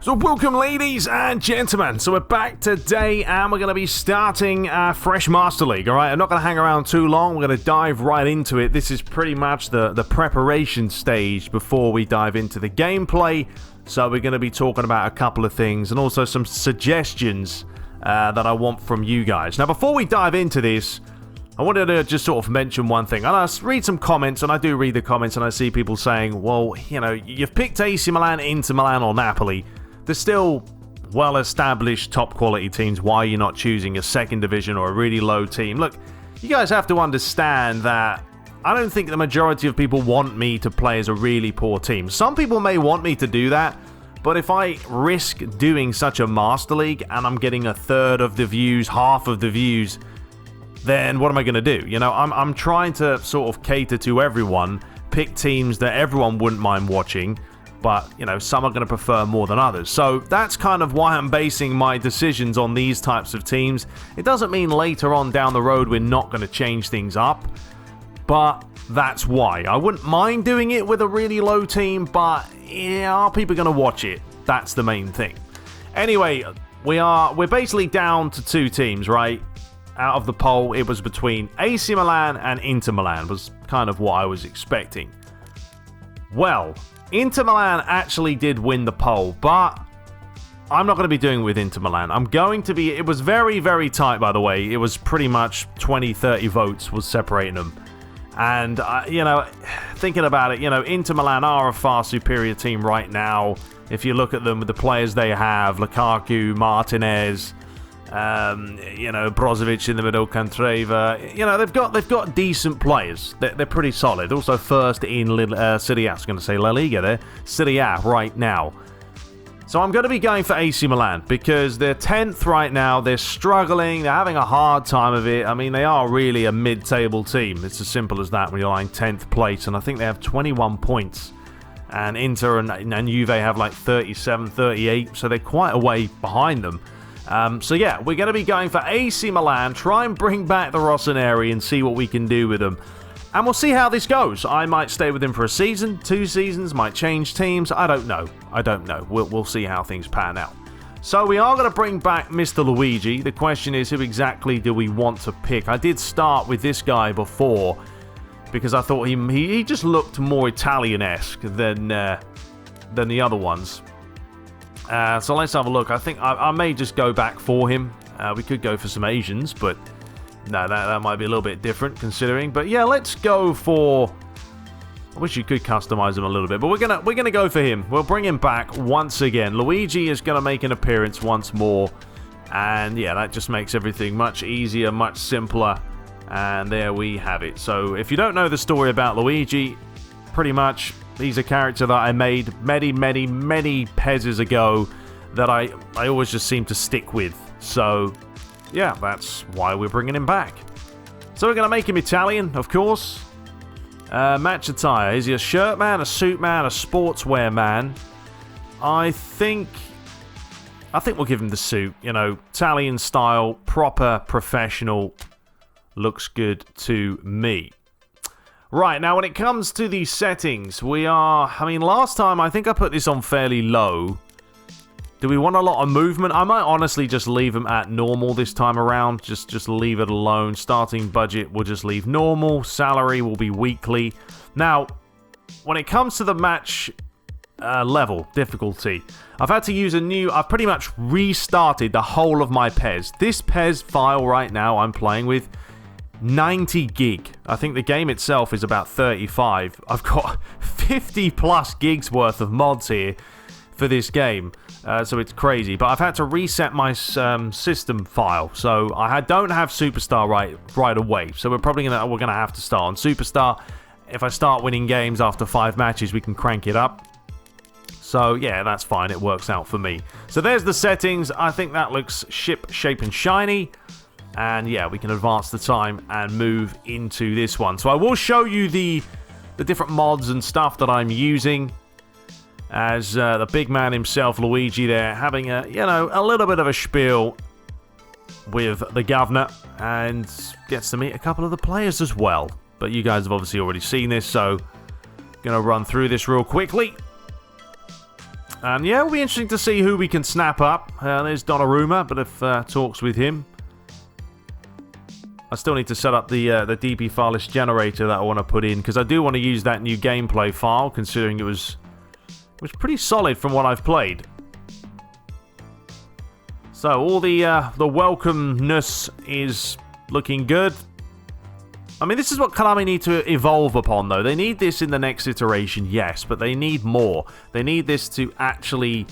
So welcome, ladies and gentlemen. So we're back today and we're going to be starting a fresh Master League, alright? I'm not going to hang around too long. We're going to dive right into it. This is pretty much the preparation stage before we dive into the gameplay. So we're going to be talking about a couple of things and also some suggestions that I want from you guys. Now, before we dive into this, I wanted to just sort of mention one thing. And I read some comments, and I do read the comments, and I see people saying, well, you know, you've picked AC Milan, Inter Milan, or Napoli. They're still well-established, top-quality teams. Why are you not choosing a second division or a really low team? Look, you guys have to understand that I don't think the majority of people want me to play as a really poor team. Some people may want me to do that, but if I risk doing such a Master League and I'm getting a third of the views, half of the views, then what am I going to do? You know, I'm trying to sort of cater to everyone, pick teams that everyone wouldn't mind watching, but, you know, some are going to prefer more than others. So that's kind of why I'm basing my decisions on these types of teams. It doesn't mean later on down the road we're not going to change things up, but that's why. I wouldn't mind doing it with a really low team, but yeah, are people going to watch it? That's the main thing. Anyway, we're basically down to two teams, right? Out of the poll, it was between AC Milan and Inter Milan, was kind of what I was expecting. Well, Inter Milan actually did win the poll, but I'm not going to be doing it with Inter Milan. It was very, very tight, by the way. It was pretty much 20, 30 votes was separating them. And, you know, thinking about it, you know, Inter Milan are a far superior team right now. If you look at them with the players they have, Lukaku, Martinez, you know, Brozovic in the middle, Candreva. You know, they've got decent players. They're pretty solid. Also first in Serie A. I was going to say La Liga there. Serie A right now. So I'm going to be going for AC Milan because they're 10th right now. They're struggling. They're having a hard time of it. I mean, they are really a mid-table team. It's as simple as that when you're lying 10th place. And I think they have 21 points. And Inter and Juve have like 37, 38. So they're quite a way behind them. So yeah, we're going to be going for AC Milan, try and bring back the Rossoneri and see what we can do with them. And we'll see how this goes. I might stay with him for a season, 2 seasons, might change teams. I don't know. We'll see how things pan out. So we are going to bring back Mr. Luigi. The question is, who exactly do we want to pick? I did start with this guy before because I thought he just looked more Italian-esque than the other ones. So let's have a look. I think I may just go back for him. We could go for some Asians, but no, that might be a little bit different considering. But yeah, let's go for... I wish you could customize him a little bit, but we're gonna go for him. We'll bring him back once again. Luigi is gonna make an appearance once more, and yeah, that just makes everything much easier, much simpler. And there we have it. So if you don't know the story about Luigi, pretty much he's a character that I made many PESs ago that I always just seem to stick with. So yeah, that's why we're bringing him back. So we're going to make him Italian, of course. Match attire. Is he a shirt man, a suit man, a sportswear man? I think we'll give him the suit. You know, Italian style, proper, professional. Looks good to me. Right, now when it comes to the settings, last time I think I put this on fairly low. Do we want a lot of movement? I might honestly just leave them at normal this time around. Just leave it alone. Starting budget, we'll just leave normal. Salary will be weekly. Now, when it comes to the match level, difficulty, I've had to use I've pretty much restarted the whole of my PES. This PES file right now I'm playing with, 90 gig. I think the game itself is about 35. I've got 50 plus gigs worth of mods here for this game, so it's crazy. But I've had to reset my system file, so I don't have Superstar right away. So we're gonna have to start on Superstar. If I start winning games after 5 matches, we can crank it up. So yeah, that's fine. It works out for me. So there's the settings. I think that looks shape and shiny. And yeah, we can advance the time and move into this one. So I will show you the different mods and stuff that I'm using. As the big man himself, Luigi, there, having a little bit of a spiel with the governor. And gets to meet a couple of the players as well. But you guys have obviously already seen this, so going to run through this real quickly. And yeah, it'll be interesting to see who we can snap up. There's Donnarumma, but if talks with him. I still need to set up the DB file list generator that I want to put in, because I do want to use that new gameplay file, considering it was pretty solid from what I've played. So all the welcomeness is looking good. I mean, this is what Konami need to evolve upon, though. They need this in the next iteration, yes, but they need more. They need this to actually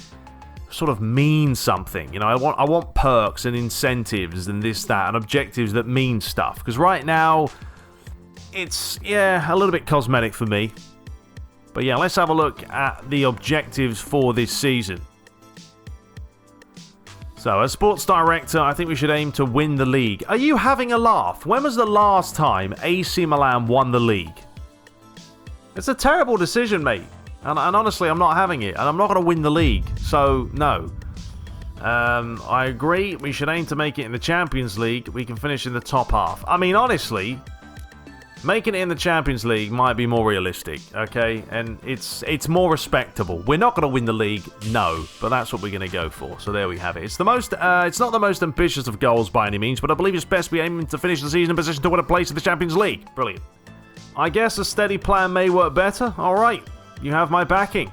sort of mean something. You know, I want perks and incentives and this, that, and objectives that mean stuff. Because right now, it's, yeah, a little bit cosmetic for me. But yeah, let's have a look at the objectives for this season. So, as sports director, I think we should aim to win the league. Are you having a laugh? When was the last time AC Milan won the league? It's a terrible decision, mate. And honestly, I'm not having it. And I'm not going to win the league. So, no. I agree. We should aim to make it in the Champions League. We can finish in the top half. I mean, honestly, making it in the Champions League might be more realistic, okay? And it's more respectable. We're not going to win the league, no, but that's what we're going to go for. So there we have it. It's not the most ambitious of goals by any means, but I believe it's best we aim to finish the season in position to win a place in the Champions League. Brilliant. I guess a steady plan may work better. All right, you have my backing.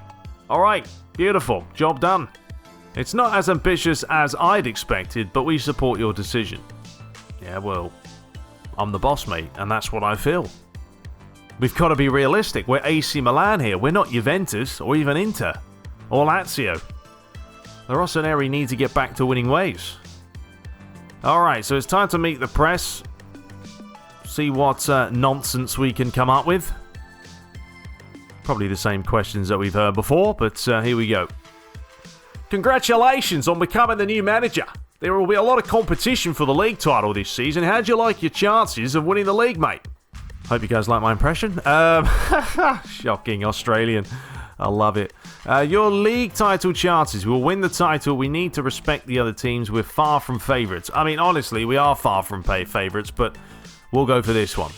All right, beautiful. Job done. It's not as ambitious as I'd expected, but we support your decision. Yeah, well, I'm the boss, mate, and that's what I feel. We've got to be realistic. We're AC Milan here. We're not Juventus or even Inter or Lazio. The Rossoneri need to get back to winning ways. Alright, so it's time to meet the press. See what nonsense we can come up with. Probably the same questions that we've heard before, but here we go. Congratulations on becoming the new manager. There will be a lot of competition for the league title this season. How'd you like your chances of winning the league, mate? Hope you guys like my impression. Shocking, Australian. I love it. Your league title chances. We'll win the title. We need to respect the other teams. We're far from favourites. I mean, honestly, we are far from favourites, but we'll go for this one.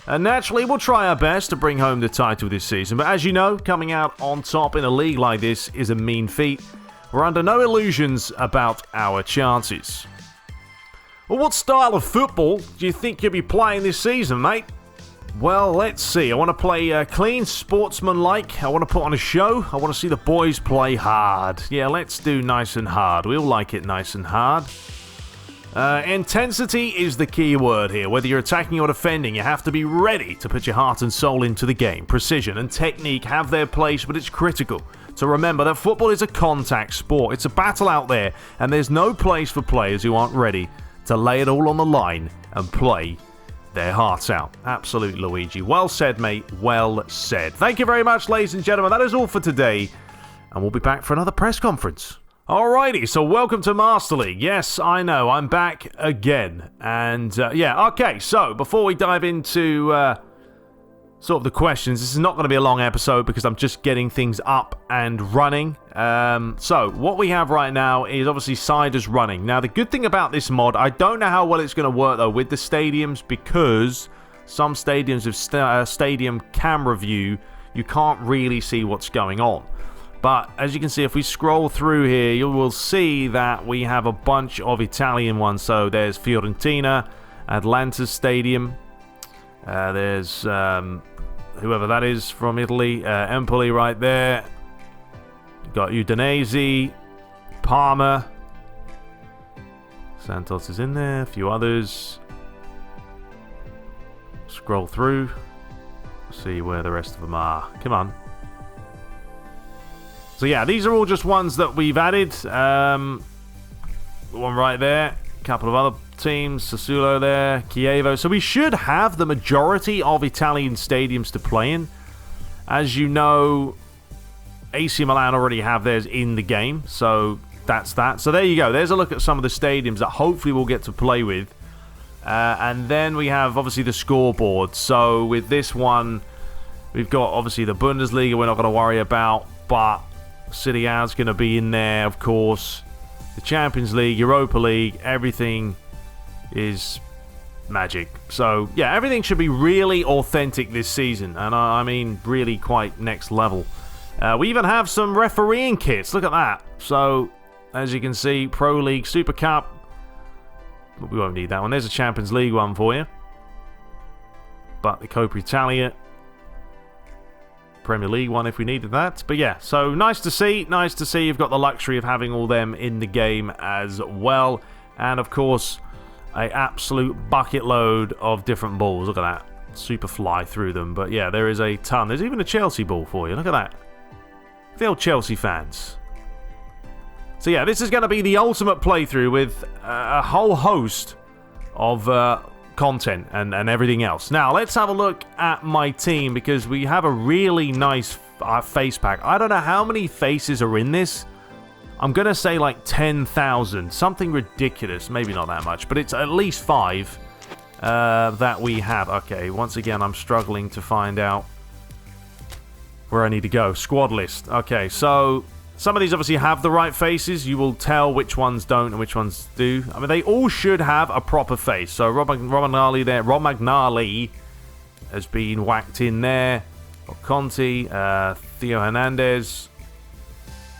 And naturally, we'll try our best to bring home the title this season. But as you know, coming out on top in a league like this is a mean feat. We're under no illusions about our chances. Well, what style of football do you think you'll be playing this season, mate? Well, let's see. I want to play clean, sportsmanlike. I want to put on a show. I want to see the boys play hard. Yeah, let's do nice and hard. We all like it nice and hard. Intensity is the key word here. Whether you're attacking or defending, you have to be ready to put your heart and soul into the game. Precision and technique have their place, but it's critical to remember that football is a contact sport. It's a battle out there, and there's no place for players who aren't ready to lay it all on the line and play their hearts out. Absolutely, Luigi. Well said, mate. Well said. Thank you very much, ladies and gentlemen. That is all for today, and we'll be back for another press conference. Alrighty, so welcome to Master League. Yes, I know, I'm back again. And, yeah, okay, so before we dive into sort of the questions, this is not going to be a long episode because I'm just getting things up and running. So, what we have right now is obviously Siders running. Now, the good thing about this mod, I don't know how well it's going to work, though, with the stadiums, because some stadiums with stadium camera view, you can't really see what's going on. But as you can see, if we scroll through here, you will see that we have a bunch of Italian ones. So there's Fiorentina, Atalanta Stadium. There's whoever that is from Italy. Empoli right there. Got Udinese, Parma. Santos is in there. A few others. Scroll through. See where the rest of them are. Come on. So yeah, these are all just ones that we've added. The one right there. A couple of other teams. Sassuolo there. Chievo. So we should have the majority of Italian stadiums to play in. As you know, AC Milan already have theirs in the game. So that's that. So there you go. There's a look at some of the stadiums that hopefully we'll get to play with. And then we have obviously the scoreboard. So with this one, we've got obviously the Bundesliga we're not going to worry about. But City A's going to be in there, of course. The Champions League, Europa League, everything is magic. So, yeah, everything should be really authentic this season. And I mean really quite next level. We even have some refereeing kits. Look at that. So, as you can see, Pro League, Super Cup. But we won't need that one. There's a Champions League one for you. But the Coppa Italia. Premier League one if we needed that. But yeah, so nice to see. Nice to see you've got the luxury of having all them in the game as well. And of course, a absolute bucket load of different balls. Look at that. Super fly through them. But yeah, there is a ton. There's even a Chelsea ball for you. Look at that. The old Chelsea fans. So yeah, this is going to be the ultimate playthrough with a whole host of content and everything else. Now, let's have a look at my team because we have a really nice face pack. I don't know how many faces are in this. I'm going to say like 10,000. Something ridiculous. Maybe not that much, but it's at least 5 that we have. Okay, once again, I'm struggling to find out where I need to go. Squad list. Okay, so some of these obviously have the right faces. You will tell which ones don't and which ones do. I mean, they all should have a proper face. So Rob McNally there. Rob McNally has been whacked in there. Got Conti, Theo Hernandez.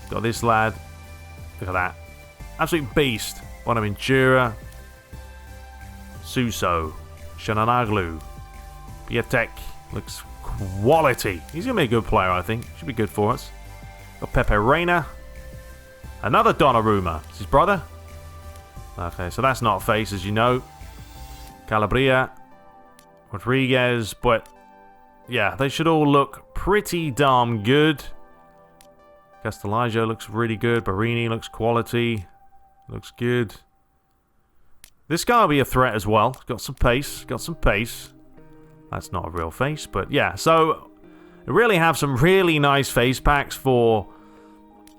Got this lad. Look at that. Absolute beast. Bonaventura. Suso. Shananaglu. Piatek. Looks quality. He's going to be a good player, I think. Should be good for us. Got Pepe Reina. Another Donnarumma. It's his brother. Okay, so that's not a face, as you know. Calabria. Rodriguez. But, yeah, they should all look pretty darn good. Castellaggio looks really good. Barini looks quality. Looks good. This guy will be a threat as well. Got some pace. Got some pace. That's not a real face, but yeah. So, we really have some really nice face packs for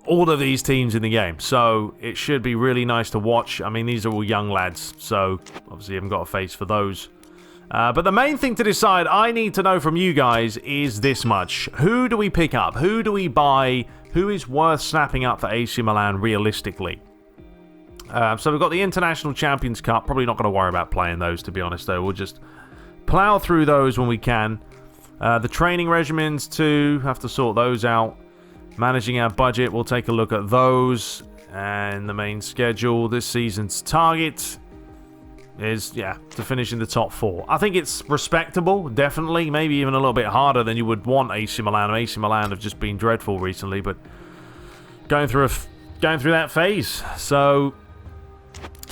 all of these teams in the game. So, it should be really nice to watch. I mean, these are all young lads, so obviously you haven't got a face for those. But the main thing to decide, I need to know from you guys, is this much. Who do we pick up? Who do we buy? Who is worth snapping up for AC Milan realistically? So we've got the International Champions Cup. Probably not going to worry about playing those, to be honest, though. We'll just plow through those when we can. The training regimens, too. Have to sort those out. Managing our budget, we'll take a look at those. And the main schedule, this season's target is, yeah, to finish in the top 4. I think it's respectable, definitely. Maybe even a little bit harder than you would want AC Milan. AC Milan have just been dreadful recently, but going through that phase. So,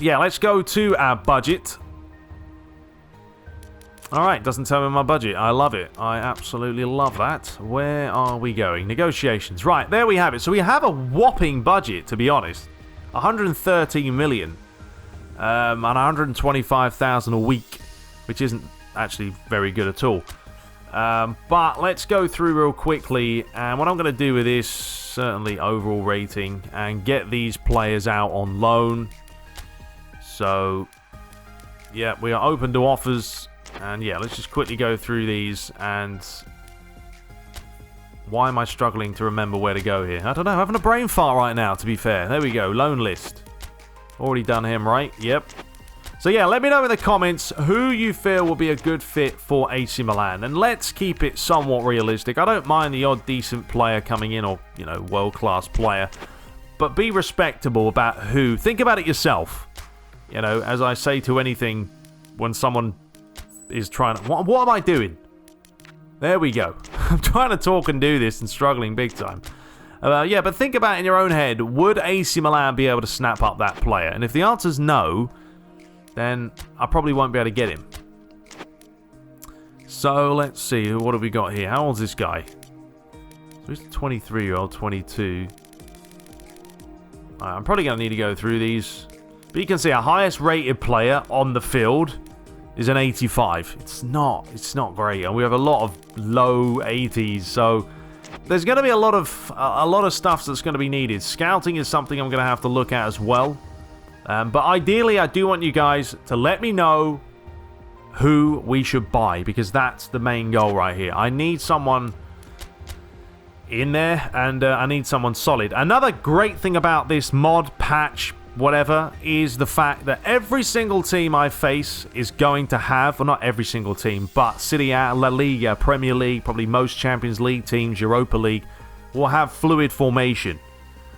yeah, let's go to our budget. Alright, doesn't tell me my budget. I love it. I absolutely love that. Where are we going? Negotiations. Right, there we have it. So we have a whopping budget, to be honest. 113 million. And 125,000 a week, which isn't actually very good at all. But let's go through real quickly. And what I'm going to do with this, certainly overall rating, and get these players out on loan. So, yeah, we are open to offers. And yeah, let's just quickly go through these. And why am I struggling to remember where to go here? I don't know. I'm having a brain fart right now, to be fair. There we go. Loan list. Already done him, right? Yep. So yeah, let me know in the comments who you feel will be a good fit for AC Milan. And let's keep it somewhat realistic. I don't mind the odd decent player coming in, or, you know, world-class player. But be respectable about who. Think about it yourself. You know, as I say to anything, when someone is trying to... What am I doing? There we go. I'm trying to talk and do this and struggling big time. Yeah, but think about it in your own head. Would AC Milan be able to snap up that player? And if the answer's no, then I probably won't be able to get him. So, let's see. What have we got here? How old's this guy? So he's a 23-year-old, 22. I'm probably going to need to go through these. But you can see our highest rated player on the field is an 85. It's not great. And we have a lot of low 80s, so... There's going to be a lot of stuff that's going to be needed. Scouting is something I'm going to have to look at as well. But ideally, I do want you guys to let me know who we should buy, because that's the main goal right here. I need someone in there, and I need someone solid. Another great thing about this mod, patch, whatever, is the fact that every single team I face is going to have, well, not every single team, but Serie A, La Liga, Premier League, probably most Champions League teams, Europa League, will have fluid formation,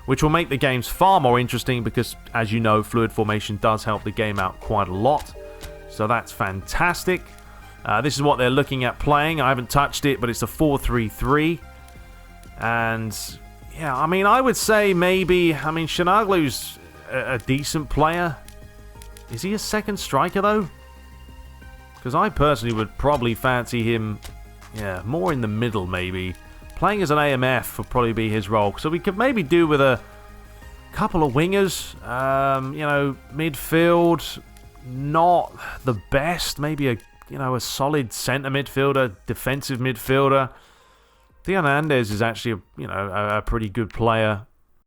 which will make the games far more interesting because, as you know, fluid formation does help the game out quite a lot. So that's fantastic. This is what they're looking at playing. I haven't touched it, but it's a 4-3-3. And, yeah, I mean, I would say maybe... I mean, Chanaglu's a decent player. Is he a second striker, though? Because I personally would probably fancy him, yeah, more in the middle, maybe. Playing as an AMF would probably be his role. So we could maybe do with a couple of wingers. You know, midfield, not the best. Maybe a solid centre midfielder, defensive midfielder. Theo Hernandez is actually a pretty good player.